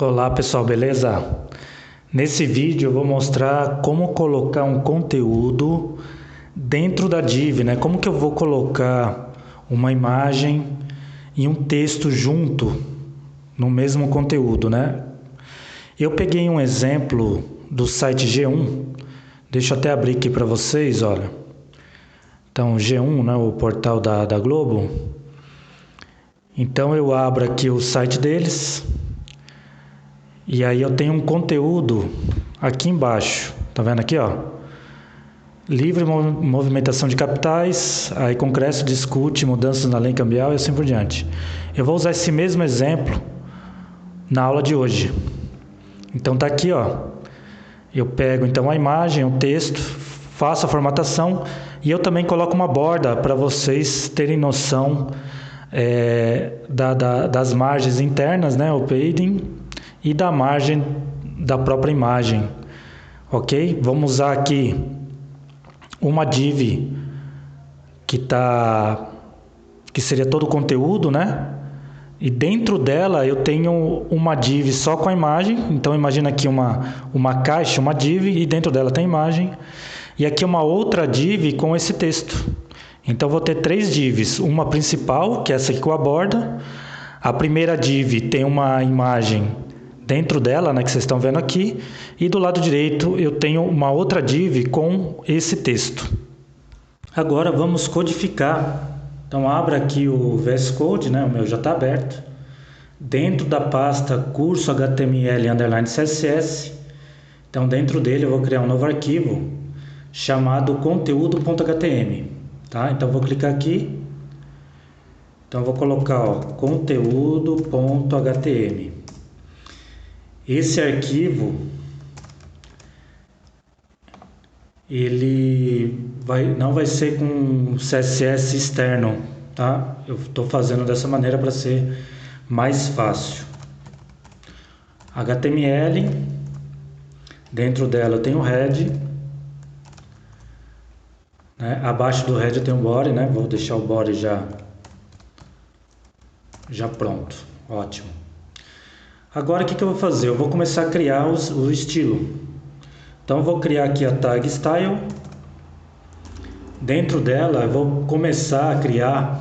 Olá pessoal, beleza? Nesse vídeo eu vou mostrar como colocar um conteúdo dentro da div, né? Como que eu vou colocar uma imagem e um texto junto no mesmo conteúdo, né? Eu peguei um exemplo do site G1, deixa eu até abrir aqui para vocês, olha. Então G1, né, o portal da Globo. Então eu abro aqui o site deles. E aí eu tenho um conteúdo aqui embaixo, tá vendo aqui, ó? Livre movimentação de capitais, aí Congresso discute mudanças na lei cambial e assim por diante. Eu vou usar esse mesmo exemplo na aula de hoje. Então tá aqui, ó. Eu pego então a imagem, o texto, faço a formatação e eu também coloco uma borda para vocês terem noção das margens internas, né? O padding e da margem da própria imagem, ok? Vamos usar aqui uma div que seria todo o conteúdo, né? E dentro dela eu tenho uma div só com a imagem, então imagina aqui uma caixa, uma div, e dentro dela tem imagem, e aqui uma outra div com esse texto. Então vou ter três divs, uma principal, que é essa aqui com a borda, a primeira div tem uma imagem dentro dela, né, que vocês estão vendo aqui, e do lado direito eu tenho uma outra div com esse texto. Agora vamos codificar. Então abra aqui o VS Code, né, o meu já está aberto. Dentro da pasta curso HTML_CSS, então dentro dele eu vou criar um novo arquivo chamado conteúdo.htm, tá? Então vou clicar aqui. Então vou colocar, ó, conteúdo.htm. Esse arquivo, ele não vai ser com CSS externo, tá? Eu estou fazendo dessa maneira para ser mais fácil. HTML, dentro dela eu tenho o head, né? Abaixo do head eu tenho o body, né? Vou deixar o body já pronto, ótimo. Agora o que eu vou fazer? Eu vou começar a criar o estilo. Então eu vou criar aqui a tag style. Dentro dela eu vou começar a criar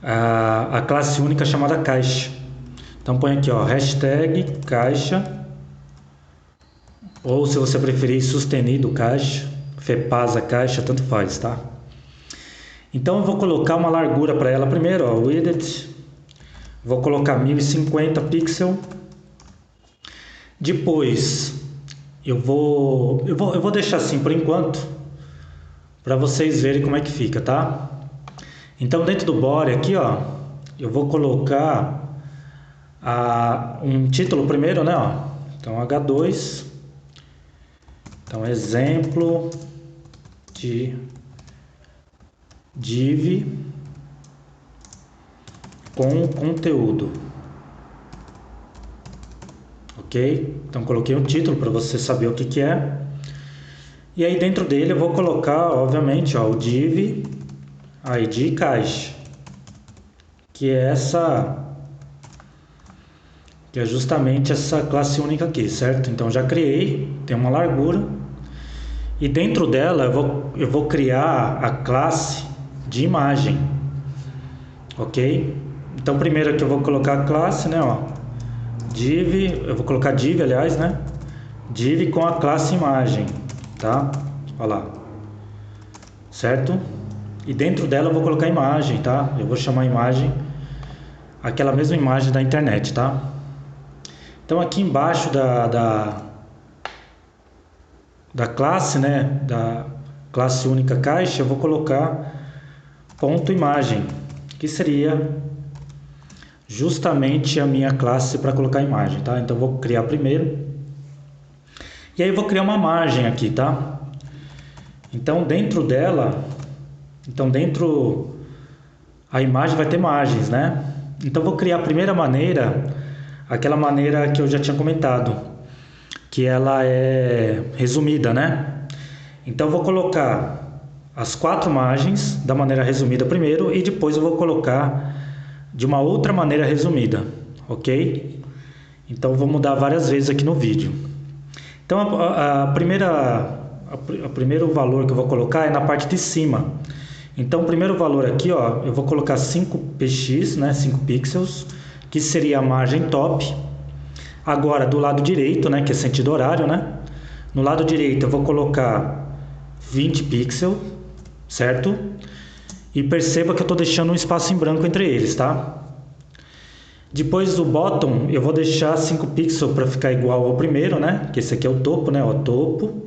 a classe única chamada caixa. Então põe aqui, ó, hashtag caixa, ou se você preferir sustenido caixa, fepasa caixa, tanto faz, tá? Então eu vou colocar uma largura para ela primeiro, ó, width. Vou colocar 1050 pixels. Depois eu vou deixar assim por enquanto, para vocês verem como é que fica, tá? Então dentro do body aqui, ó, eu vou colocar um título primeiro, né, ó. Então H2. Então exemplo de div com conteúdo, ok? Então coloquei um título para você saber o que é, e aí dentro dele eu vou colocar, obviamente, ó, o div id caixa, que é justamente essa classe única aqui, certo? Então já criei, tem uma largura, e dentro dela eu vou criar a classe de imagem, ok? Então primeiro aqui eu vou colocar a classe, né, ó, div, eu vou colocar div, aliás, né, div com a classe imagem, tá? Olha lá, certo? E dentro dela eu vou colocar imagem, tá? Eu vou chamar a imagem aquela mesma imagem da internet, tá? Então aqui embaixo da classe, né, da classe única caixa, eu vou colocar ponto imagem, que seria justamente a minha classe para colocar a imagem, tá? Então vou criar primeiro, e aí vou criar uma margem aqui, tá? Então dentro dela, a imagem vai ter margens, né? Então vou criar a primeira maneira, aquela maneira que eu já tinha comentado, que ela é resumida, né? Então vou colocar as 4 margens da maneira resumida primeiro, e depois eu vou colocar de uma outra maneira resumida, ok? Então eu vou mudar várias vezes aqui no vídeo. Então o primeiro valor que eu vou colocar é na parte de cima. Então o primeiro valor aqui, ó, eu vou colocar 5px, né, 5 pixels, que seria a margem top. Agora do lado direito, né, que é sentido horário, né? No lado direito eu vou colocar 20 pixels, certo? E perceba que eu estou deixando um espaço em branco entre eles, tá? Depois do bottom, eu vou deixar 5 pixels para ficar igual ao primeiro, né? Que esse aqui é o topo, né? O topo,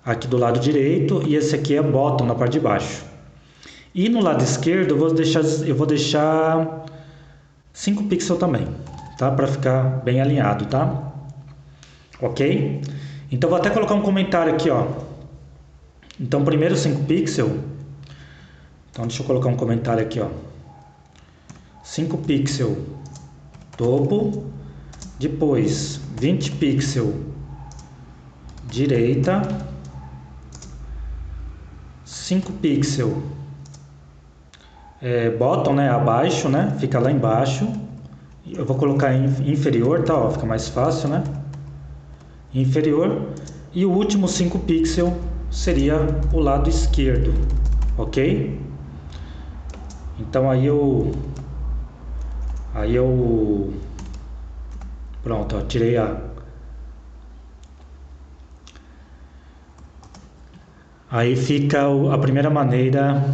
aqui do lado direito, e esse aqui é bottom na parte de baixo. E no lado esquerdo eu vou deixar 5 pixels também, tá? Para ficar bem alinhado, tá? Ok? Então vou até colocar um comentário aqui, ó. Então primeiro 5 pixels. Então deixa eu colocar um comentário aqui, ó. 5 pixels topo, depois 20 pixels direita, 5 pixels bottom, né, abaixo, né, fica lá embaixo. Eu vou colocar em inferior, tá, ó, fica mais fácil, né, inferior. E o último 5 pixels seria o lado esquerdo, ok? Então aí eu pronto, ó, tirei aí fica a primeira maneira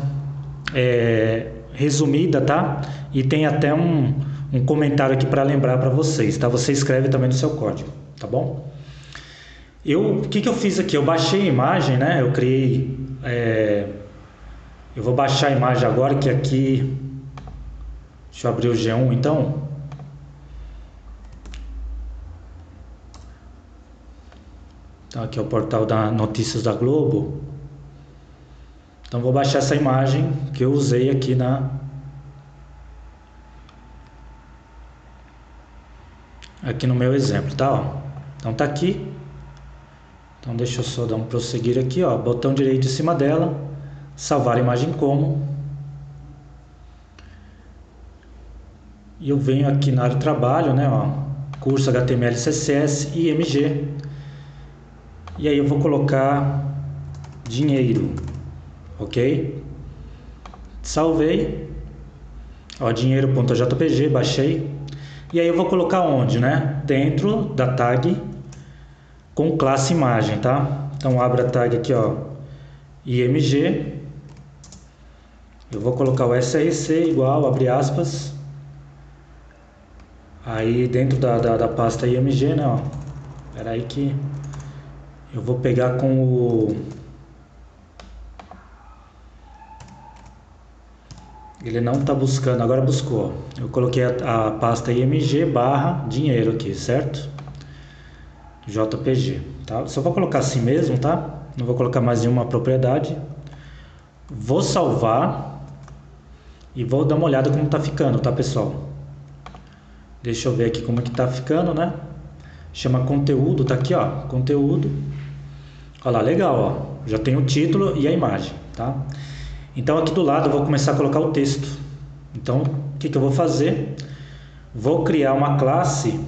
resumida, tá? E tem até um comentário aqui para lembrar para vocês, tá? Você escreve também no seu código, tá bom? O que eu fiz aqui? Eu baixei a imagem, né? Eu criei eu vou baixar a imagem agora, que aqui deixa eu abrir o G1 então. Então aqui é o portal da Notícias da Globo. Então vou baixar essa imagem que eu usei aqui no meu exemplo, tá? Ó. Então tá aqui. Então deixa eu só dar um prosseguir aqui, ó, botão direito em cima dela, salvar a imagem como. E eu venho aqui na área de trabalho, né, ó, curso HTML, CSS e IMG. E aí eu vou colocar dinheiro, ok? Salvei, ó, dinheiro.jpg, baixei. E aí eu vou colocar onde, né? Dentro da tag com classe imagem, tá? Então abra a tag aqui, ó, IMG. Eu vou colocar o src igual, abre aspas. Aí dentro da pasta IMG, né, ó. Espera aí que eu vou pegar com o... Ele não está buscando, agora buscou. Eu coloquei a pasta IMG barra dinheiro aqui, certo? JPG, tá? Só vou colocar assim mesmo, tá? Não vou colocar mais nenhuma propriedade. Vou salvar e vou dar uma olhada como tá ficando, tá, pessoal? Deixa eu ver aqui como é que tá ficando, né? Chama conteúdo, tá aqui, ó, conteúdo. Olha lá, legal, ó. Já tem o título e a imagem, tá? Então aqui do lado eu vou começar a colocar o texto. Então, o que eu vou fazer? Vou criar uma classe,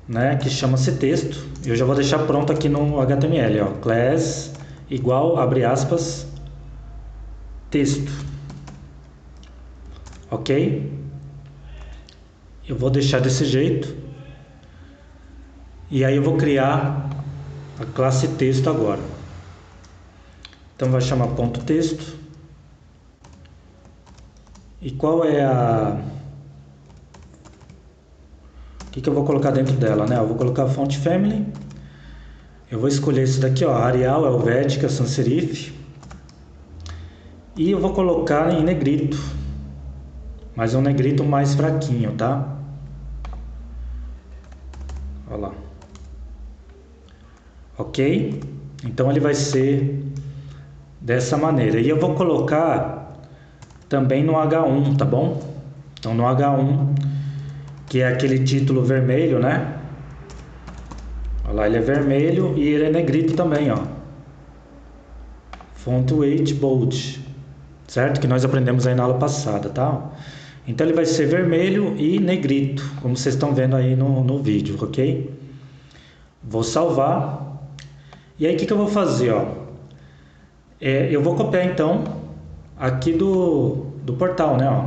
né, que chama-se texto. Eu já vou deixar pronto aqui no HTML, ó, class igual, abre aspas, texto, ok? Eu vou deixar desse jeito. E aí eu vou criar a classe texto agora. Então vai chamar ponto texto. E qual é o que eu vou colocar dentro dela, né? Eu vou colocar a font family. Eu vou escolher esse daqui, ó, Arial, Helvética, Sans Serif. E eu vou colocar em negrito. Mas é um negrito mais fraquinho, tá? Olha lá. Ok? Então ele vai ser dessa maneira. E eu vou colocar também no H1, tá bom? Então no H1, que é aquele título vermelho, né? Olha lá, ele é vermelho e ele é negrito também, ó. Font weight bold, certo? Que nós aprendemos aí na aula passada, tá? Então ele vai ser vermelho e negrito, como vocês estão vendo aí no vídeo, ok? Vou salvar. E aí o que eu vou fazer, ó? Eu vou copiar então aqui do portal, né? Ó.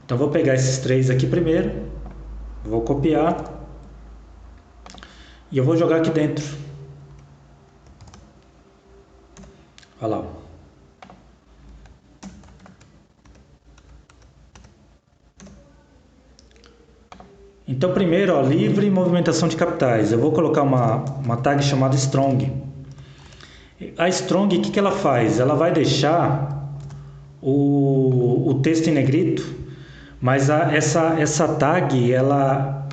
Então vou pegar esses três aqui primeiro, vou copiar e eu vou jogar aqui dentro. Olha lá. Então primeiro, ó, livre movimentação de capitais. Eu vou colocar uma tag chamada Strong. A Strong, o que ela faz? Ela vai deixar o texto em negrito, mas essa tag ela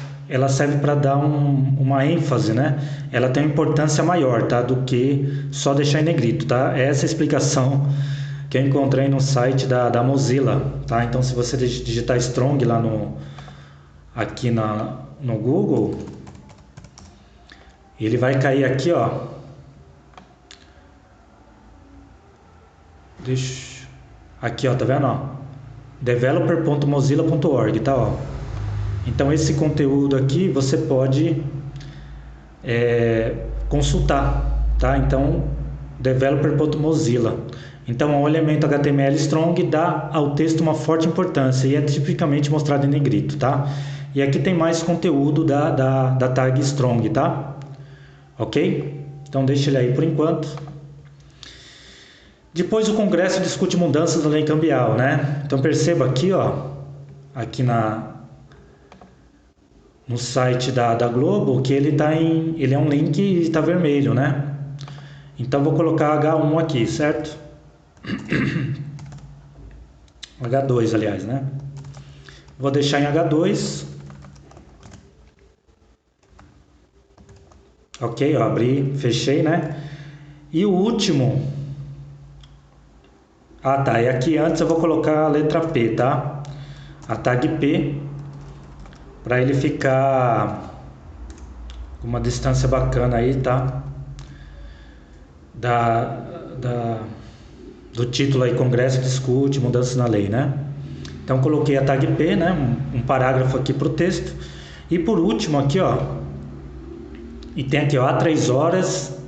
serve para dar uma ênfase, né? Ela tem uma importância maior, tá? Do que só deixar em negrito, tá? Essa é a explicação que eu encontrei no site da Mozilla, tá? Então se você digitar Strong lá aqui no Google, ele vai cair aqui, ó. Aqui, ó, tá vendo, ó? developer.mozilla.org, tá, ó. Então esse conteúdo aqui você pode consultar, tá? Então developer.mozilla. Então o elemento HTML strong dá ao texto uma forte importância e é tipicamente mostrado em negrito, tá? E aqui tem mais conteúdo da tag strong, tá? Ok? Então deixa ele aí por enquanto. Depois o Congresso discute mudanças da lei cambial, né? Então perceba aqui, ó, aqui no site da Globo, que ele é um link e está vermelho, né? Então vou colocar H1 aqui, certo? H2, aliás, né? Vou deixar em H2. Ok, ó, abri, fechei, né? E o último... Ah, tá. E aqui antes eu vou colocar a letra P, tá? A tag P, para ele ficar com uma distância bacana aí, tá? Do título aí, Congresso discute mudanças na lei, né? Então coloquei a tag P, né? Um parágrafo aqui para o texto. E por último aqui, ó, e tem aqui, ó, há 3 horas,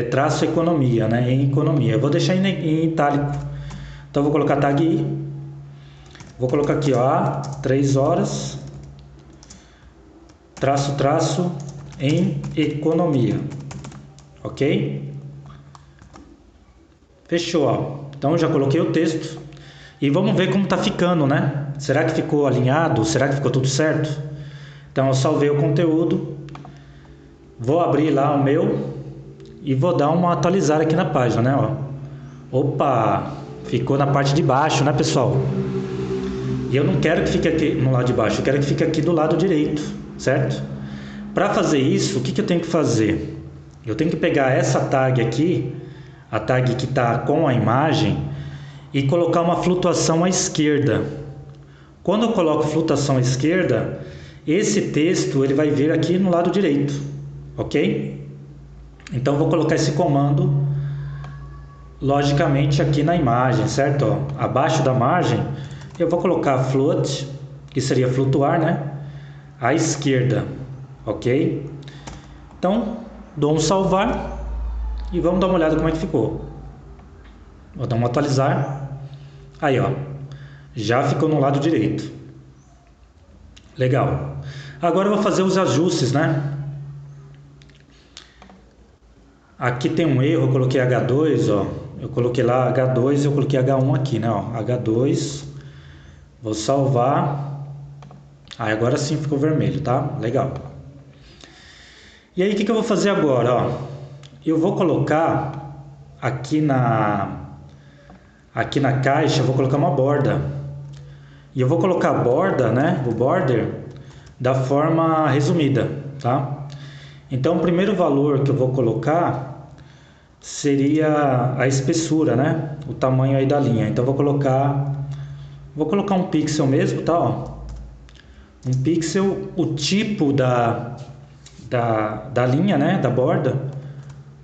traço economia, né? Em economia. Eu vou deixar em itálico. Então vou colocar tag I, vou colocar aqui, ó, há 3 horas, traço em economia, ok? Fechou, ó. Então já coloquei o texto e vamos ver como tá ficando, né? Será que ficou alinhado? Será que ficou tudo certo? Então eu salvei o conteúdo, vou abrir lá o meu e vou dar uma atualizada aqui na página, né? Ó. Opa! Ficou na parte de baixo, né, pessoal? E eu não quero que fique aqui no lado de baixo, eu quero que fique aqui do lado direito, certo? Para fazer isso, o que eu tenho que fazer? Eu tenho que pegar essa tag aqui, a tag que está com a imagem, e colocar uma flutuação à esquerda. Quando eu coloco flutuação à esquerda, esse texto ele vai vir aqui no lado direito, ok? Então eu vou colocar esse comando logicamente aqui na imagem, certo? Ó, abaixo da margem eu vou colocar float, que seria flutuar, né? À esquerda, ok? Então dou um salvar e vamos dar uma olhada como é que ficou. Vou dar um atualizar. Aí, ó, já ficou no lado direito. Legal. Agora eu vou fazer os ajustes, né? Aqui tem um erro, eu coloquei H2, ó. Eu coloquei lá H2 e eu coloquei H1 aqui, né? Ó, H2. Vou salvar. Aí agora sim ficou vermelho, tá? Legal. E aí o que eu vou fazer agora, ó? Eu vou colocar aqui na caixa, eu vou colocar uma borda. E eu vou colocar a borda, né? O border da forma resumida, tá? Então o primeiro valor que eu vou colocar seria a espessura, né? O tamanho aí da linha. Então vou colocar um pixel mesmo, tá? Ó. Um pixel, o tipo da linha, né? Da borda,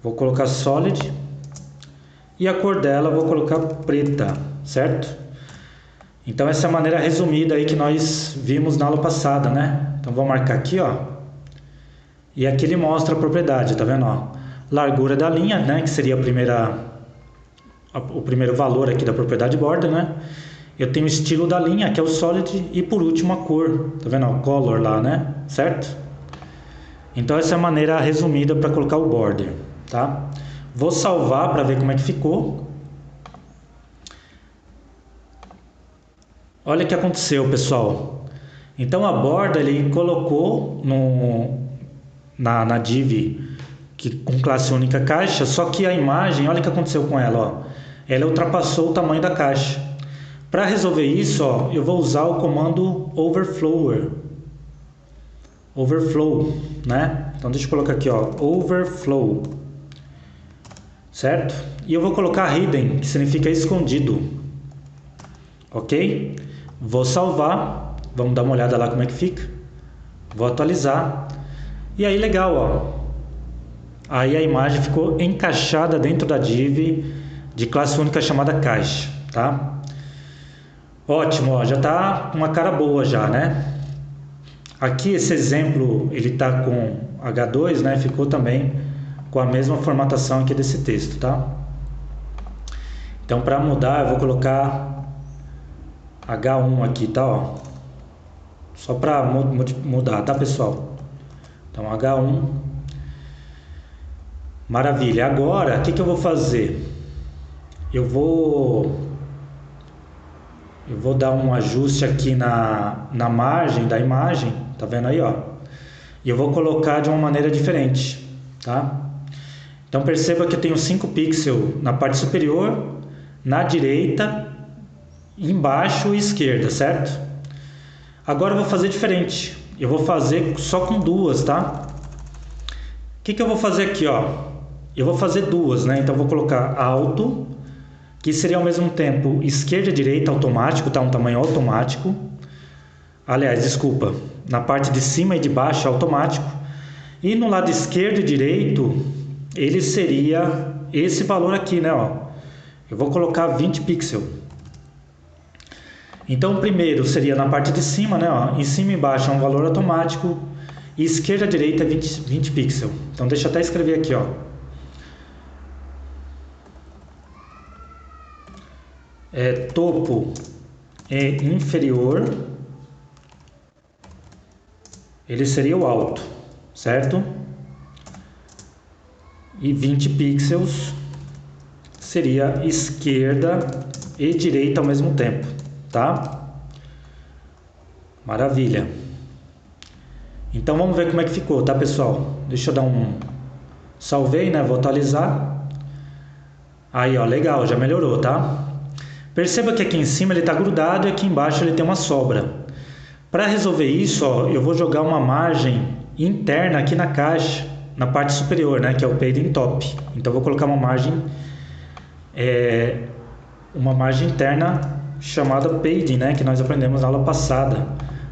vou colocar solid e a cor dela vou colocar preta, certo? Então essa é a maneira resumida aí que nós vimos na aula passada, né? Então vou marcar aqui, ó. E aqui ele mostra a propriedade, tá vendo, ó? Largura da linha, né, que seria o primeiro valor aqui da propriedade border, né? Eu tenho o estilo da linha, que é o solid, e por último a cor, tá vendo, ó? Color lá, né? Certo? Então essa é a maneira resumida para colocar o border, tá? Vou salvar para ver como é que ficou. Olha o que aconteceu, pessoal. Então a borda ele colocou na div com classe única caixa, só que a imagem, olha o que aconteceu com ela, ó. Ela ultrapassou o tamanho da caixa. Para resolver isso, ó, eu vou usar o comando overflow, né? Então deixa eu colocar aqui, ó, overflow, certo? E eu vou colocar hidden, que significa escondido, ok? Vou salvar, vamos dar uma olhada lá como é que fica. Vou atualizar. E aí legal, ó. Aí a imagem ficou encaixada dentro da div de classe única chamada caixa, tá? Ótimo, ó, já tá com uma cara boa já, né? Aqui esse exemplo, ele tá com H2, né? Ficou também com a mesma formatação aqui desse texto, tá? Então para mudar eu vou colocar H1 aqui, tá, ó? Só para mudar, tá, pessoal? Então H1. Maravilha. Agora, o que eu vou fazer? Eu vou dar um ajuste aqui na margem da imagem, tá vendo aí, ó? E eu vou colocar de uma maneira diferente, tá? Então perceba que eu tenho 5 pixels na parte superior, na direita, embaixo e esquerda, certo? Agora eu vou fazer diferente. Eu vou fazer só com duas, tá? O que eu vou fazer aqui, ó? Eu vou fazer duas, né? Então eu vou colocar alto, que seria ao mesmo tempo esquerda e direita automático, tá? Um tamanho automático. Aliás, desculpa, na parte de cima e de baixo automático. E no lado esquerdo e direito, ele seria esse valor aqui, né? Ó. Eu vou colocar 20 pixels. Então o primeiro seria na parte de cima, né? Ó. Em cima e embaixo é um valor automático. E esquerda e direita é 20 pixels. Então deixa eu até escrever aqui, ó. Topo e inferior, ele seria o alto, certo? E 20 pixels seria esquerda e direita ao mesmo tempo, tá? Maravilha. Então vamos ver como é que ficou, tá, pessoal? Deixa eu dar um salvei, né? Vou atualizar. Aí, ó, legal, já melhorou, tá? Perceba que aqui em cima ele está grudado e aqui embaixo ele tem uma sobra. Para resolver isso, ó, eu vou jogar uma margem interna aqui na caixa, na parte superior, né, que é o padding top. Então eu vou colocar uma margem interna chamada padding, né, que nós aprendemos na aula passada,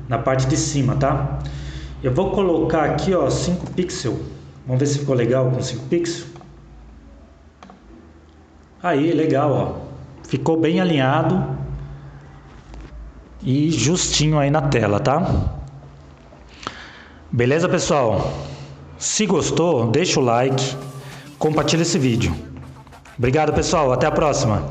na parte de cima, tá? Eu vou colocar aqui, ó, 5 pixels. Vamos ver se ficou legal com 5 pixels. Aí, legal, ó. Ficou bem alinhado e justinho aí na tela, tá? Beleza, pessoal? Se gostou, deixa o like, compartilha esse vídeo. Obrigado, pessoal. Até a próxima.